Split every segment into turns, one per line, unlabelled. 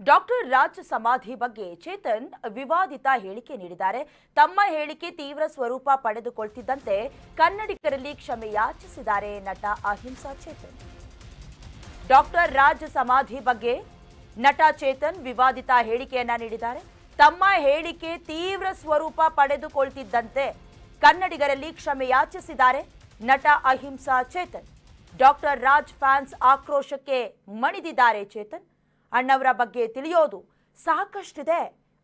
Doctor Raj ಸಮಾಧಿ ಬಗ್ಗೆ ಚೇತನ್ ವಿವಾದಿತ ಹೇಳಿಕೆ ನೀಡಿದ್ದಾರೆ. ತಮ್ಮ ಹೇಳಿಕೆ ತೀವ್ರ ಸ್ವರೂಪ ಪಡೆದುಕೊಳ್ಳುತ್ತಿದ್ದಂತೆ ಕನ್ನಡಿಗರಲ್ಲಿ ಕ್ಷಮೆ ಯಾಚಿಸಿದ್ದಾರೆ ನಟ ಅಹಿಂಸಾ ಚೇತನ್. ಡಾಕ್ಟರ್ ರಾಜ್ ಸಮಾಧಿ ಬಗ್ಗೆ ನಟ ಚೇತನ್ ವಿವಾದಿತ ಹೇಳಿಕೆಯನ್ನ ನೀಡಿದ್ದಾರೆ. ತಮ್ಮ ಹೇಳಿಕೆ ತೀವ್ರ ಸ್ವರೂಪ ಪಡೆದುಕೊಳ್ಳುತ್ತಿದ್ದಂತೆ ಕನ್ನಡಿಗರಲ್ಲಿ ಕ್ಷಮೆ ಯಾಚಿಸಿದ್ದಾರೆ ನಟ ಅಹಿಂಸಾ ಚೇತನ್. ಡಾಕ್ಟರ್ ರಾಜ್ ಫ್ಯಾನ್ಸ್ ಆಕ್ರೋಶಕ್ಕೆ ಮಣಿದಿದ್ದಾರೆ. ಚೇತನ್ ಅಣ್ಣವರ ಬಗ್ಗೆ ತಿಳಿಯೋದು ಸಾಕಷ್ಟಿದೆ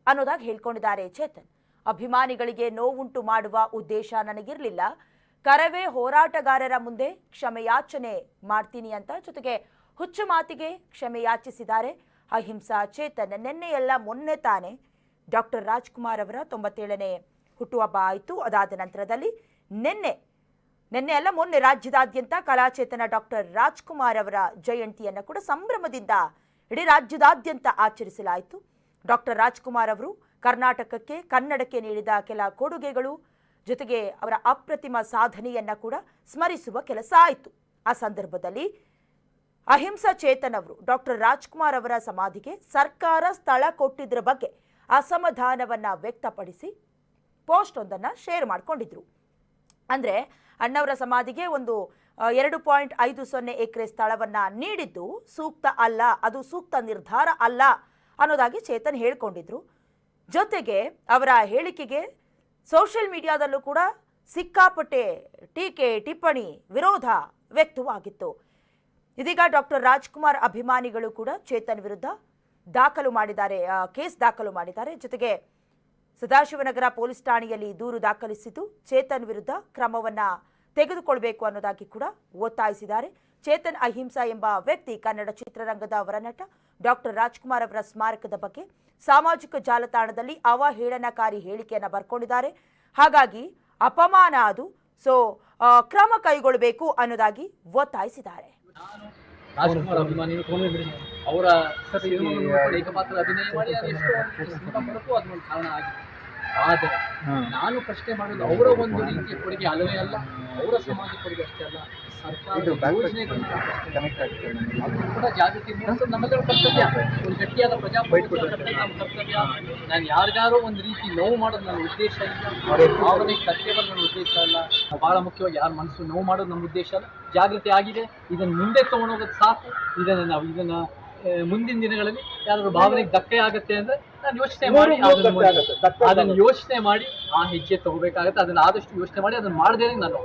ಅನ್ನೋದಾಗಿ ಹೇಳ್ಕೊಂಡಿದ್ದಾರೆ ಚೇತನ್. ಅಭಿಮಾನಿಗಳಿಗೆ ನೋವುಂಟು ಮಾಡುವ ಉದ್ದೇಶ ನನಗಿರಲಿಲ್ಲ. ಕರವೇ ಹೋರಾಟಗಾರರ ಮುಂದೆ ಕ್ಷಮೆಯಾಚನೆ ಮಾಡ್ತೀನಿ ಅಂತ ಜೊತೆಗೆ ಹುಚ್ಚು ಮಾತಿಗೆ ಕ್ಷಮೆ ಯಾಚಿಸಿದ್ದಾರೆ ಅಹಿಂಸಾ ಚೇತನ್. ನಿನ್ನೆಯಲ್ಲ ಮೊನ್ನೆ ತಾನೆ ಡಾಕ್ಟರ್ ರಾಜ್ಕುಮಾರ್ ಅವರ 97ನೇ ಹುಟ್ಟುಹಬ್ಬ ಆಯಿತು. ಅದಾದ ನಂತರದಲ್ಲಿ ನಿನ್ನೆ ಅಲ್ಲ ಮೊನ್ನೆ ರಾಜ್ಯದಾದ್ಯಂತ ಕಲಾಚೇತನ ಡಾಕ್ಟರ್ ರಾಜ್ಕುಮಾರ್ ಅವರ ಜಯಂತಿಯನ್ನು ಕೂಡ ಸಂಭ್ರಮದಿಂದ ಇಡೀ ರಾಜ್ಯದಾದ್ಯಂತ ಆಚರಿಸಲಾಯಿತು. ಡಾಕ್ಟರ್ ರಾಜ್ಕುಮಾರ್ ಅವರು ಕರ್ನಾಟಕಕ್ಕೆ ಕನ್ನಡಕ್ಕೆ ನೀಡಿದ ಕೆಲ ಕೊಡುಗೆಗಳು ಜೊತೆಗೆ ಅವರ ಅಪ್ರತಿಮ ಸಾಧನೆಯನ್ನ ಕೂಡ ಸ್ಮರಿಸುವ ಕೆಲಸ ಆಯಿತು. ಆ ಸಂದರ್ಭದಲ್ಲಿ ಅಹಿಂಸಾ ಚೇತನ್ ಅವರು ಡಾಕ್ಟರ್ ರಾಜ್ಕುಮಾರ್ ಅವರ ಸಮಾಧಿಗೆ ಸರ್ಕಾರ ಸ್ಥಳ ಕೊಟ್ಟಿದ್ರ ಬಗ್ಗೆ ಅಸಮಾಧಾನವನ್ನ ವ್ಯಕ್ತಪಡಿಸಿ ಪೋಸ್ಟ್ ಒಂದನ್ನ ಶೇರ್ ಮಾಡಿಕೊಂಡಿದ್ರು. ಅಂದ್ರೆ ಅಣ್ಣವರ ಸಮಾಧಿಗೆ ಒಂದು 2.50 ಎಕರೆ ಸ್ಥಳವನ್ನ ನೀಡಿದ್ದು ಸೂಕ್ತ ಅಲ್ಲ, ಅದು ಸೂಕ್ತ ನಿರ್ಧಾರ ಅಲ್ಲ ಅನ್ನೋದಾಗಿ ಚೇತನ್ ಹೇಳ್ಕೊಂಡಿದ್ರು. ಜೊತೆಗೆ ಅವರ ಹೇಳಿಕೆಗೆ ಸೋಷಿಯಲ್ ಮೀಡಿಯಾದಲ್ಲೂ ಕೂಡ ಸಿಕ್ಕಾಪಟ್ಟೆ ಟೀಕೆ ಟಿಪ್ಪಣಿ ವಿರೋಧ ವ್ಯಕ್ತವಾಗಿತ್ತು. ಇದೀಗ ಡಾಕ್ಟರ್ ರಾಜ್ಕುಮಾರ್ ಅಭಿಮಾನಿಗಳು ಕೂಡ ಚೇತನ್ ವಿರುದ್ಧ ಕೇಸ್ ದಾಖಲು ಮಾಡಿದ್ದಾರೆ. ಜೊತೆಗೆ ಸದಾಶಿವನಗರ ಪೊಲೀಸ್ ಠಾಣೆಯಲ್ಲಿ ದೂರು ದಾಖಲಿಸಿದ್ದು ಚೇತನ್ ವಿರುದ್ಧ ಕ್ರಮವನ್ನ ತೆಗೆದುಕೊಳ್ಳಬೇಕು ಅನ್ನೋದಾಗಿ ಕೂಡ ಒತ್ತಾಯಿಸಿದ್ದಾರೆ. ಚೇತನ್ ಅಹಿಂಸಾ ಎಂಬ ವ್ಯಕ್ತಿ ಕನ್ನಡ ಚಿತ್ರರಂಗದ ವರನಟ. ಡಾಕ್ಟರ್ ರಾಜ್ಕುಮಾರ್ ಅವರ ಸ್ಮಾರಕದ ಬಗ್ಗೆ ಸಾಮಾಜಿಕ ಜಾಲತಾಣದಲ್ಲಿ ಅವಹೇಳನಕಾರಿ ಹೇಳಿಕೆಯನ್ನ ಬರ್ಕೊಂಡಿದ್ದಾರೆ. ಹಾಗಾಗಿ ಅಪಮಾನ ಅದು, ಕ್ರಮ ಕೈಗೊಳ್ಳಬೇಕು ಅನ್ನೋದಾಗಿ ಒತ್ತಾಯಿಸಿದ್ದಾರೆ.
ರಾಜ್ಕುಮಾರ್ ಅಭಿಮಾನಿಗಳು ಅವರ ಏಕಪಾತ್ರ ಅಭಿನಯ ಮಾಡಿ ಅದೊಂದು ಕಾರಣ ಆಗಿದೆ. ಆದರೆ ನಾನು ಪ್ರಶ್ನೆ ಮಾಡೋದು ಅವರ ಒಂದು ರೀತಿಯ ಕೊಡುಗೆ ಅಲ್ಲವೇ ಅಲ್ಲ, ಅವರ ಸಮಾಜ ಕೊಡುಗೆ ಅಷ್ಟೇ ಅಲ್ಲ, ಸರ್ಕಾರದ ಯೋಜನೆಗಳನ್ನ ಅದು ಕೂಡ ಜಾಗೃತಿ ಮೂಡಿಸೋದು ನಮ್ಮೆಲ್ಲರ ಕರ್ತವ್ಯ. ಒಂದು ಗಟ್ಟಿಯಾದ ಪ್ರಜಾಪ್ರಭುತ್ವ ನಮ್ಮ ಕರ್ತವ್ಯ. ನಾನು ಯಾರಿಗಾರೋ ಒಂದು ರೀತಿ ನೋವು ಮಾಡೋದು ನನ್ನ ಉದ್ದೇಶ ಇಲ್ಲ, ಭಾವನೆಗೆ ಕತ್ತೆ ಬರೋದು ನನ್ನ ಉದ್ದೇಶ ಅಲ್ಲ. ಬಹಳ ಮುಖ್ಯವಾಗಿ ಯಾರ ಮನಸ್ಸು ನೋವು ಮಾಡೋದು ನಮ್ಮ ಉದ್ದೇಶ ಅಲ್ಲ. ಜಾಗೃತಿ ಆಗಿದೆ, ಇದನ್ನು ಮುಂದೆ ತಗೊಂಡೋಗೋದು ಸಾಕು. ಇದನ್ನ ಮುಂದಿನ ದಿನಗಳಲ್ಲಿ ಯಾರಾದ್ರೂ ಭಾವನೆಗೆ ಧಕ್ಕೆ ಆಗುತ್ತೆ ಅಂದ್ರೆ ನಾನು ಅದನ್ನು ಯೋಚನೆ ಮಾಡಿ ಆ ಹೆಜ್ಜೆ ತಗೋಬೇಕಾಗತ್ತೆ. ಅದನ್ನ ಆದಷ್ಟು ಯೋಚನೆ ಮಾಡಿ ಅದನ್ನ ಮಾಡದೇನೆ ನಾನು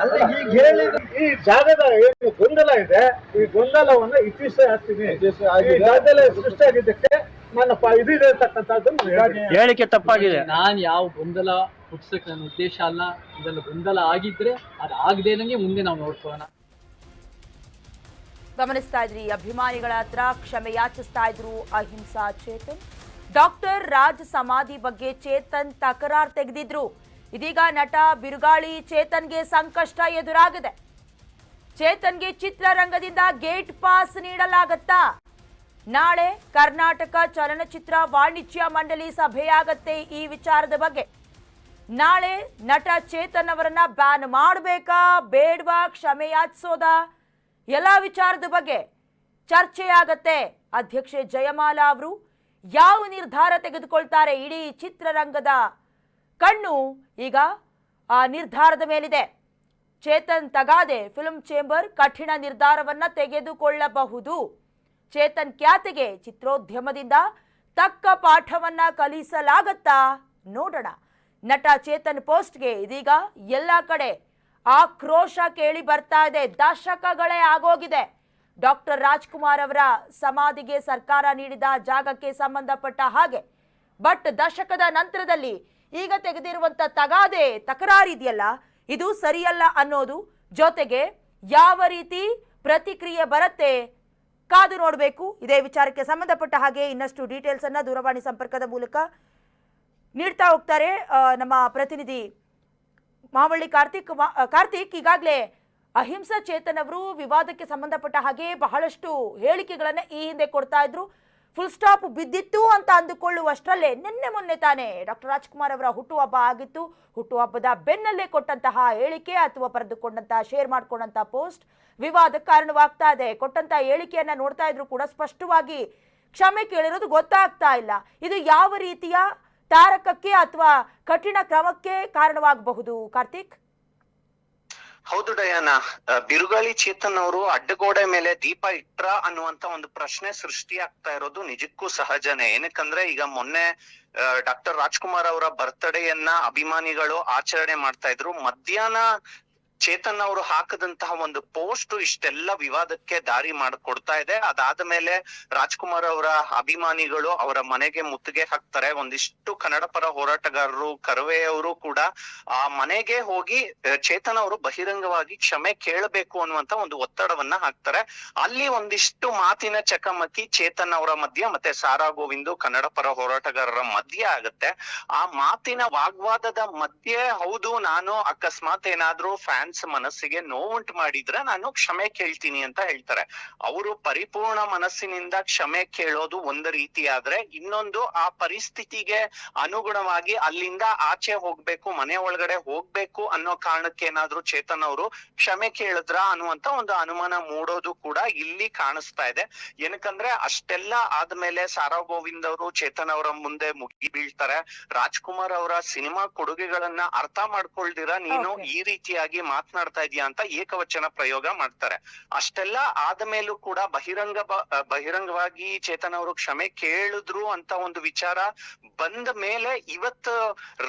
ಅಲ್ಲ ಈಗ ಹೇಳಿ ಈ ಜಾಗದ ಏನು ಗೊಂದಲ ಇದೆ, ಈ ಗೊಂದಲವನ್ನ ಇತ್ಯರ್ಥಿಸ್ತೀನಿ. ಈ ಜಾಗದಲ್ಲಿ ಸೃಷ್ಟಿಯಾಗಿದ್ದಕ್ಕೆ ನನ್ನ ಇದಿದೆ ಅಂತಕ್ಕಂಥದ್ದನ್ನು
ಹೇಳಿಕೆ ತಪ್ಪಾಗಿದೆ. ನಾನು ಯಾವ ಗೊಂದಲ ಹುಟ್ಟಿಸಕ್ಕೆ ನನ್ನ ಉದ್ದೇಶ ಅಲ್ಲ. ಇದನ್ನು ಗೊಂದಲ ಆಗಿದ್ರೆ ಅದು ಆಗದೇನಂಗೆ ಮುಂದೆ ನಾವು ನೋಡ್ಕೊಳ್ಳೋಣ.
ಗಮನಿಸ್ತಾ ಇದ್ರಿ, ಅಭಿಮಾನಿಗಳ ಹತ್ರ ಕ್ಷಮೆ ಯಾಚಿಸ್ತಾ ಇದ್ರು ಅಹಿಂಸಾ ಚೇತನ್. ಡಾಕ್ಟರ್ ರಾಜ್ ಸಮಾಧಿ ಬಗ್ಗೆ ಚೇತನ್ ತಕರಾರು ತೆಗೆದಿದ್ರು. ಇದೀಗ ನಟ ಬಿರುಗಾಳಿ ಚೇತನ್ಗೆ ಸಂಕಷ್ಟ ಎದುರಾಗಿದೆ. ಚೇತನ್ಗೆ ಚಿತ್ರರಂಗದಿಂದ ಗೇಟ್ ಪಾಸ್ ನೀಡಲಾಗತ್ತಾ? ನಾಳೆ ಕರ್ನಾಟಕ ಚಲನಚಿತ್ರ ವಾಣಿಜ್ಯ ಮಂಡಳಿ ಸಭೆಯಾಗತ್ತೆ ಈ ವಿಚಾರದ ಬಗ್ಗೆ. ನಾಳೆ ನಟ ಚೇತನ್ ಅವರನ್ನ ಬ್ಯಾನ್ ಮಾಡಬೇಕಾ ಬೇಡವಾ, ಕ್ಷಮೆ ಯಾಚಿಸೋದಾ, ಎಲ್ಲ ವಿಚಾರದ ಬಗ್ಗೆ ಚರ್ಚೆಯಾಗತ್ತೆ. ಅಧ್ಯಕ್ಷೆ ಜಯಮಾಲಾ ಅವರು ಯಾವ ನಿರ್ಧಾರ ತೆಗೆದುಕೊಳ್ತಾರೆ? ಇಡೀ ಚಿತ್ರರಂಗದ ಕಣ್ಣು ಈಗ ಆ ನಿರ್ಧಾರದ ಮೇಲಿದೆ. ಚೇತನ್ ತಗಾದೆ ಫಿಲ್ಮ್ ಚೇಂಬರ್ ಕಠಿಣ ನಿರ್ಧಾರವನ್ನ ತೆಗೆದುಕೊಳ್ಳಬಹುದು. ಚೇತನ್ ಖ್ಯಾತಿಗೆ ಚಿತ್ರೋದ್ಯಮದಿಂದ ತಕ್ಕ ಪಾಠವನ್ನ ಕಲಿಸಲಾಗತ್ತಾ ನೋಡೋಣ. ನಟ ಚೇತನ್ ಪೋಸ್ಟ್ಗೆ ಇದೀಗ ಎಲ್ಲ ಕಡೆ ಆಕ್ರೋಶ ಕೇಳಿ ಬರ್ತಾ ಇದೆ. ದಶಕಗಳೇ ಆಗೋಗಿದೆ ಡಾಕ್ಟರ್ ರಾಜ್ಕುಮಾರ್ ಅವರ ಸಮಾಧಿಗೆ ಸರ್ಕಾರ ನೀಡಿದ ಜಾಗಕ್ಕೆ ಸಂಬಂಧಪಟ್ಟ ಹಾಗೆ. ಬಟ್ ದಶಕದ ನಂತರದಲ್ಲಿ ಈಗ ತೆಗೆದಿರುವಂತ ತಕರಾರಿದೆಯಲ್ಲ, ಇದು ಸರಿಯಲ್ಲ ಅನ್ನೋದು, ಜೊತೆಗೆ ಯಾವ ರೀತಿ ಪ್ರತಿಕ್ರಿಯೆ ಬರುತ್ತೆ ಕಾದು ನೋಡಬೇಕು. ಇದೇ ವಿಚಾರಕ್ಕೆ ಸಂಬಂಧಪಟ್ಟ ಹಾಗೆ ಇನ್ನಷ್ಟು ಡೀಟೇಲ್ಸ್ ಅನ್ನ ದೂರವಾಣಿ ಸಂಪರ್ಕದ ಮೂಲಕ ನೀಡ್ತಾ ಹೋಗ್ತಾರೆ ನಮ್ಮ ಪ್ರತಿನಿಧಿ ಮಾವಳ್ಳಿ ಕಾರ್ತಿಕ್. ಈಗಾಗಲೇ ಅಹಿಂಸಾ ಚೇತನ್ ಅವರು ವಿವಾದಕ್ಕೆ ಸಂಬಂಧಪಟ್ಟ ಹಾಗೆ ಬಹಳಷ್ಟು ಹೇಳಿಕೆಗಳನ್ನ ಈ ಹಿಂದೆ ಕೊಡ್ತಾ ಇದ್ರು. ಫುಲ್ ಸ್ಟಾಪ್ ಬಿದ್ದಿತ್ತು ಅಂತ ಅಂದುಕೊಳ್ಳುವಷ್ಟರಲ್ಲೇ ನಿನ್ನೆ ಮೊನ್ನೆ ತಾನೇ ಡಾಕ್ಟರ್ ರಾಜ್ಕುಮಾರ್ ಅವರ ಹುಟ್ಟುಹಬ್ಬ ಆಗಿತ್ತು. ಹುಟ್ಟುಹಬ್ಬದ ಬೆನ್ನಲ್ಲೇ ಕೊಟ್ಟಂತಹ ಹೇಳಿಕೆ ಅಥವಾ ಬರೆದುಕೊಂಡಂತಹ ಶೇರ್ ಮಾಡಿಕೊಂಡಂತಹ ಪೋಸ್ಟ್ ವಿವಾದಕ್ಕೆ ಕಾರಣವಾಗ್ತಾ ಇದೆ. ಕೊಟ್ಟಂತಹ ಹೇಳಿಕೆಯನ್ನ ನೋಡ್ತಾ ಇದ್ರು ಕೂಡ ಸ್ಪಷ್ಟವಾಗಿ ಕ್ಷಮೆ ಕೇಳಿರೋದು ಗೊತ್ತಾಗ್ತಾ ಇಲ್ಲ. ಇದು ಯಾವ ರೀತಿಯ ತಾರಕಕ್ಕೆ ಅಥವಾ ಕಠಿಣ ಕ್ರಮಕ್ಕೆ ಕಾರಣವಾಗಬಹುದು ಕಾರ್ತಿಕ್?
ಹೌದು ಡಯಾನಾ, ಬಿರುಗಾಳಿ ಚೇತನ್ ಅವರು ಅಡ್ಡಗೋಡೆ ಮೇಲೆ ದೀಪ ಇಟ್ರ ಅನ್ನುವಂತ ಒಂದು ಪ್ರಶ್ನೆ ಸೃಷ್ಟಿಯಾಗ್ತಾ ಇರೋದು ನಿಜಕ್ಕೂ ಸಹಜನೇ. ಏನಕ್ಕಂದ್ರೆ ಈಗ ಮೊನ್ನೆ ಡಾಕ್ಟರ್ ರಾಜ್ಕುಮಾರ್ ಅವರ ಬರ್ತ್ಡೇಯನ್ನ ಅಭಿಮಾನಿಗಳು ಆಚರಣೆ ಮಾಡ್ತಾ ಇದ್ರು. ಮಧ್ಯಾಹ್ನ ಚೇತನ್ ಅವರು ಹಾಕದಂತಹ ಒಂದು ಪೋಸ್ಟ್ ಇಷ್ಟೆಲ್ಲ ವಿವಾದಕ್ಕೆ ದಾರಿ ಮಾಡಿಕೊಡ್ತಾ ಇದೆ. ಅದಾದ ಮೇಲೆ ರಾಜ್ಕುಮಾರ್ ಅವರ ಅಭಿಮಾನಿಗಳು ಅವರ ಮನೆಗೆ ಮುತ್ತಿಗೆ ಹಾಕ್ತಾರೆ. ಒಂದಿಷ್ಟು ಕನ್ನಡ ಪರ ಹೋರಾಟಗಾರರು, ಕರವೆಯವರು ಕೂಡ ಆ ಮನೆಗೆ ಹೋಗಿ ಚೇತನ್ ಅವರು ಬಹಿರಂಗವಾಗಿ ಕ್ಷಮೆ ಕೇಳಬೇಕು ಅನ್ನುವಂತ ಒಂದು ಒತ್ತಡವನ್ನ ಹಾಕ್ತಾರೆ. ಅಲ್ಲಿ ಒಂದಿಷ್ಟು ಮಾತಿನ ಚಕಮಕಿ ಚೇತನ್ ಅವರ ಮಧ್ಯ ಮತ್ತೆ ಸಾರಾ ಗೋವಿಂದು ಕನ್ನಡ ಪರ ಹೋರಾಟಗಾರರ ಮಧ್ಯ ಆಗತ್ತೆ. ಆ ಮಾತಿನ ವಾಗ್ವಾದದ ಮಧ್ಯೆ ಹೌದು, ನಾನು ಅಕಸ್ಮಾತ್ ಏನಾದ್ರೂ ಫ್ಯಾನ್ಸ್ ಮನಸ್ಸಿಗೆ ನೋವುಂಟು ಮಾಡಿದ್ರೆ ನಾನು ಕ್ಷಮೆ ಕೇಳ್ತೀನಿ ಅಂತ ಹೇಳ್ತಾರೆ. ಅವರು ಪರಿಪೂರ್ಣ ಮನಸ್ಸಿನಿಂದ ಕ್ಷಮೆ ಕೇಳೋದು ಒಂದು ರೀತಿ ಆದ್ರೆ, ಇನ್ನೊಂದು ಆ ಪರಿಸ್ಥಿತಿಗೆ ಅನುಗುಣವಾಗಿ ಅಲ್ಲಿಂದ ಆಚೆ ಹೋಗ್ಬೇಕು, ಮನೆ ಒಳಗಡೆ ಹೋಗ್ಬೇಕು ಅನ್ನೋ ಕಾರಣಕ್ಕೆ ಏನಾದ್ರೂ ಚೇತನ್ ಅವರು ಕ್ಷಮೆ ಕೇಳಿದ್ರ ಅನ್ನುವಂತ ಒಂದು ಅನುಮಾನ ಮೂಡೋದು ಕೂಡ ಇಲ್ಲಿ ಕಾಣಿಸ್ತಾ ಇದೆ. ಏನಕ್ಕಂದ್ರೆ ಅಷ್ಟೆಲ್ಲ ಆದ್ಮೇಲೆ ಸಾರಾ ಗೋವಿಂದ್ ಅವರು ಚೇತನ್ ಅವರ ಮುಂದೆ ಮುಗಿ ಬೀಳ್ತಾರೆ. ರಾಜ್ಕುಮಾರ್ ಅವರ ಸಿನಿಮಾ ಕೊಡುಗೆಗಳನ್ನ ಅರ್ಥ ಮಾಡ್ಕೊಳ್ದಿರ ನೀನು ಈ ರೀತಿಯಾಗಿ ಮಾತನಾಡ್ತಾ ಇದೀಯಾ ಅಂತ ಏಕವಚನ ಪ್ರಯೋಗ ಮಾಡ್ತಾರೆ. ಅಷ್ಟೆಲ್ಲ ಆದ ಮೇಲೂ ಕೂಡ ಬಹಿರಂಗವಾಗಿ ಚೇತನ್ ಅವರು ಕ್ಷಮೆ ಕೇಳಿದ್ರು ಅಂತ ಒಂದು ವಿಚಾರ ಬಂದ ಮೇಲೆ ಇವತ್ತು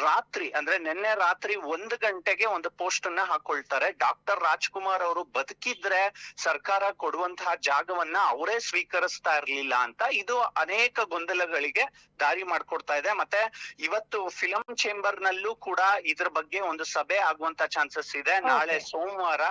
ರಾತ್ರಿ ಅಂದ್ರೆ ನಿನ್ನೆ ರಾತ್ರಿ 1 ಗಂಟೆಗೆ ಒಂದು ಪೋಸ್ಟ್ ಅನ್ನ ಹಾಕೊಳ್ತಾರೆ. ಡಾಕ್ಟರ್ ರಾಜ್ಕುಮಾರ್ ಅವರು ಬದುಕಿದ್ರೆ ಸರ್ಕಾರ ಕೊಡುವಂತಹ ಜಾಗವನ್ನ ಅವರೇ ಸ್ವೀಕರಿಸ್ತಾ ಇರ್ಲಿಲ್ಲ ಅಂತ. ಇದು ಅನೇಕ ಗೊಂದಲಗಳಿಗೆ ದಾರಿ ಮಾಡ್ಕೊಡ್ತಾ ಇದೆ. ಮತ್ತೆ ಇವತ್ತು ಫಿಲಂ ಚೇಂಬರ್ ನಲ್ಲೂ ಕೂಡ ಇದ್ರ ಬಗ್ಗೆ ಒಂದು ಸಭೆ ಆಗುವಂತ ಚಾನ್ಸಸ್ ಇದೆ. ನಾಳೆ ಸೋಮವಾರ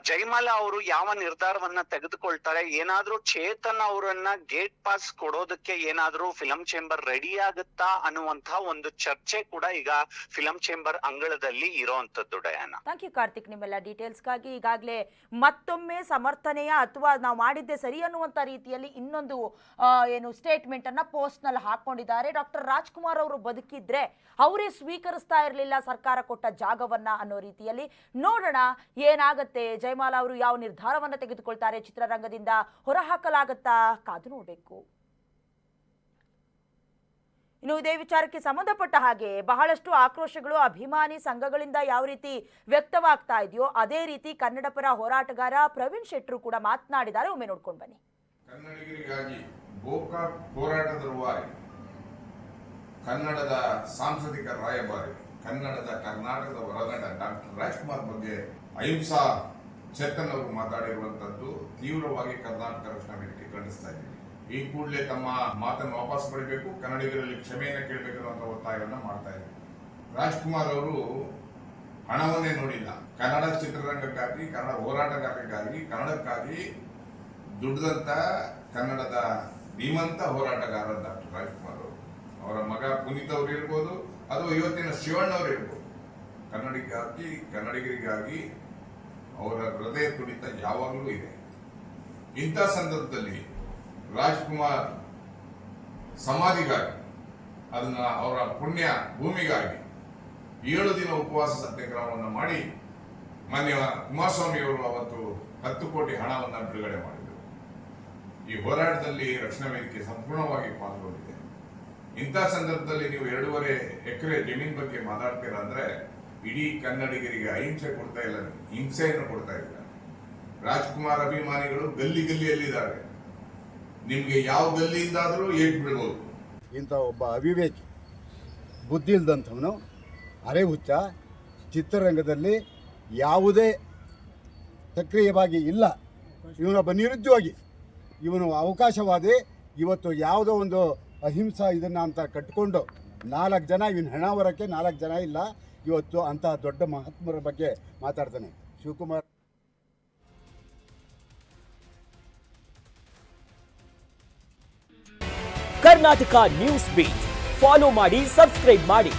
ಜಯಮಾಲಾ ಅವರು ಯಾವ ನಿರ್ಧಾರವನ್ನ ತೆಗೆದುಕೊಳ್ತಾರೆ, ಏನಾದ್ರೂ ಚೇತನ್ ಅವರನ್ನ ಗೇಟ್ ಪಾಸ್ ಕೊಡೋದಕ್ಕೆ ಏನಾದ್ರೂ ಫಿಲಂ ಚೇಂಬರ್ ರೆಡಿ ಆಗುತ್ತಾ ಅನ್ನುವಂತಹ ಒಂದು ಚರ್ಚೆ ಕೂಡ ಈಗ ಫಿಲಂ ಚೇಂಬರ್ ಅಂಗಳದಲ್ಲಿ ಇರೋಂಥದ್ದು. ಡಯಾನಾ,
ಥ್ಯಾಂಕ್ ಯು ಕಾರ್ತಿಕ್ ನಿಮ್ಮೆಲ್ಲ ಡೀಟೇಲ್ಸ್ಗಾಗಿ. ಈಗಾಗಲೇ ಮತ್ತೊಮ್ಮೆ ಸಮರ್ಥನೆಯ ಅಥವಾ ನಾವು ಮಾಡಿದ್ದೆ ಸರಿ ಅನ್ನುವಂಥ ರೀತಿಯಲ್ಲಿ ಇನ್ನೊಂದು ಏನು ಸ್ಟೇಟ್ಮೆಂಟ್ ಅನ್ನ ಪೋಸ್ಟ್ ನಲ್ಲಿ ಹಾಕೊಂಡಿದ್ದಾರೆ. ಡಾಕ್ಟರ್ ರಾಜ್ಕುಮಾರ್ ಅವರು ಬದುಕಿದ್ರೆ ಅವರೇ ಸ್ವೀಕರಿಸ್ತಾ ಇರಲಿಲ್ಲ ಸರ್ಕಾರ ಕೊಟ್ಟ ಜಾಗವನ್ನ ಅನ್ನೋ ರೀತಿಯಲ್ಲಿ. ನೋಡೋಣ ಏನಾಗತ್ತೆ, ಜಯಮಾಲಾ ಅವರು ಯಾವ ನಿರ್ಧಾರವನ್ನ ತೆಗೆದುಕೊಳ್ತಾರೆ, ಚಿತ್ರರಂಗದಿಂದ ಹೊರಹಾಕಲಾಗತ್ತಾ, ಕಾದು ನೋಡಬೇಕು. ಇನ್ನು ಇದೇ ವಿಚಾರಕ್ಕೆ ಸಂಬಂಧಪಟ್ಟ ಹಾಗೆ ಬಹಳಷ್ಟು ಆಕ್ರೋಶಗಳು ಅಭಿಮಾನಿ ಸಂಘಗಳಿಂದ ಯಾವ ರೀತಿ ವ್ಯಕ್ತವಾಗ್ತಾ ಇದೆಯೋ ಅದೇ ರೀತಿ ಕನ್ನಡ ಪರ ಹೋರಾಟಗಾರ ಪ್ರವೀಣ್ ಶೆಟ್ರು ಕೂಡ ಮಾತನಾಡಿದ್ದಾರೆ. ಒಮ್ಮೆ ನೋಡ್ಕೊಂಡು ಬನ್ನಿ.
ಕನ್ನಡಿಗರಿಗಾಗಿ ಗೋಕಾಕ್ ಹೋರಾಟದ ರೂವಾರಿ, ಕನ್ನಡದ ಸಾಂಸ್ಕೃತಿಕ ರಾಯಭಾರಿ, ಕರ್ನಾಟಕದ ಹೊರಗಡ ಡಾಕ್ಟರ್ ರಾಜ್ಕುಮಾರ್ ಬಗ್ಗೆ ಅಹಿಂಸಾ ಚೇತನ್ ಅವರು ಮಾತಾಡಿರುವಂತದ್ದು ತೀವ್ರವಾಗಿ ಕರ್ನಾಟಕ ರಕ್ಷಣಾ ವೇದಿಕೆ ಖಂಡಿಸ್ತಾ ಇದ್ದೀವಿ. ಈ ಕೂಡಲೇ ತಮ್ಮ ಮಾತನ್ನು ವಾಪಸ್ ಪಡಿಬೇಕು, ಕನ್ನಡಿಗರಲ್ಲಿ ಕ್ಷಮೆಯನ್ನ ಕೇಳಬೇಕು ಅನ್ನುವಂತ ಒತ್ತಾಯವನ್ನ ಮಾಡ್ತಾ ಇದ್ದೀವಿ. ರಾಜ್ಕುಮಾರ್ ಅವರು ಹಣವನ್ನೇ ನೋಡಿಲ್ಲ. ಕನ್ನಡ ಚಿತ್ರರಂಗಕ್ಕಾಗಿ, ಕನ್ನಡ ಹೋರಾಟಗಾರರಿಗಾಗಿ, ಕನ್ನಡಕ್ಕಾಗಿ ದುಡ್ದಂತ ಕನ್ನಡದ ಧೀಮಂತ ಹೋರಾಟಗಾರ ಡಾಕ್ಟರ್ ರಾಜ್ಕುಮಾರ್ ಅವರು. ಅವರ ಮಗ ಪುನೀತ್ ಅವರು ಇರ್ಬೋದು, ಅದು ಇವತ್ತಿನ ಶಿವಣ್ಣ ಅವರು ಇರ್ಬೋದು. ಕನ್ನಡಿಗರಿಗಾಗಿ ಅವರ ಹೃದಯ ತುಡಿತ ಯಾವಾಗಲೂ ಇದೆ. ಇಂಥ ಸಂದರ್ಭದಲ್ಲಿ ರಾಜ್ಕುಮಾರ್ ಸಮಾಧಿಗಾಗಿ, ಅದನ್ನ ಅವರ ಪುಣ್ಯ ಭೂಮಿಗಾಗಿ 7 ದಿನ ಉಪವಾಸ ಸತ್ಯಾಗ್ರಹವನ್ನು ಮಾಡಿ ಮಾನ್ಯ ಕುಮಾರಸ್ವಾಮಿ ಅವರು ಅವತ್ತು 10 ಕೋಟಿ ಹಣವನ್ನು ಬಿಡುಗಡೆ ಮಾಡಿದರು. ಈ ಹೋರಾಟದಲ್ಲಿ ರಕ್ಷಣಾ ವೇದಿಕೆ ಸಂಪೂರ್ಣವಾಗಿ ಪಾಲ್ಗೊಂಡಿದೆ. ಇಂಥ ಸಂದರ್ಭದಲ್ಲಿ ನೀವು 2.5 ಎಕರೆ ಜಮೀನ್ ಬಗ್ಗೆ ಮಾತಾಡ್ತೀರಾ ಅಂದ್ರೆ ಇಡೀ ಕನ್ನಡಿಗರಿಗೆ ಅಹಿಂಸೆ ಕೊಡ್ತಾ ಇಲ್ಲ, ಹಿಂಸೆಯನ್ನು ಕೊಡ್ತಾ ಇದ್ದಾರೆ. ರಾಜ್ಕುಮಾರ್ ಅಭಿಮಾನಿಗಳು ಗಲ್ಲಿಯಲ್ಲಿದ್ದಾರೆ. ನಿಮ್ಗೆ ಯಾವ ಗಲ್ಲಿಯಿಂದಾದ್ರೂ ಏಟ್ ಬಿಡ್ಬೋದು.
ಇಂಥ ಒಬ್ಬ ಅವಿವೇಕಿ, ಬುದ್ಧಿ ಇಲ್ದಂಥವನು, ಅರೆ ಹುಚ್ಚ, ಚಿತ್ರರಂಗದಲ್ಲಿ ಯಾವುದೇ ಸಕ್ರಿಯವಾಗಿ ಇಲ್ಲ. ಇವನೊಬ್ಬ ನಿರುದ್ಯೋಗಿ, ಇವನು ಅವಕಾಶವಾದಿ. ಇವತ್ತು ಯಾವುದೋ ಒಂದು ಅಹಿಂಸಾ ಇದನ್ನ ಅಂತ ಕಟ್ಟಿಕೊಂಡು 4 ಜನ, ಇವನು ಹೆಣ ಹೊರಕ್ಕೆ 4 ಜನ ಇಲ್ಲ. ಇವತ್ತು ಅಂತಹ ದೊಡ್ಡ ಮಹಾತ್ಮರ ಬಗ್ಗೆ ಮಾತಾಡ್ತಾನೆ Shivakumar.
Karnataka news beat follow ಮಾಡಿ, ಸಬ್ಸ್ಕ್ರೈಬ್ ಮಾಡಿ.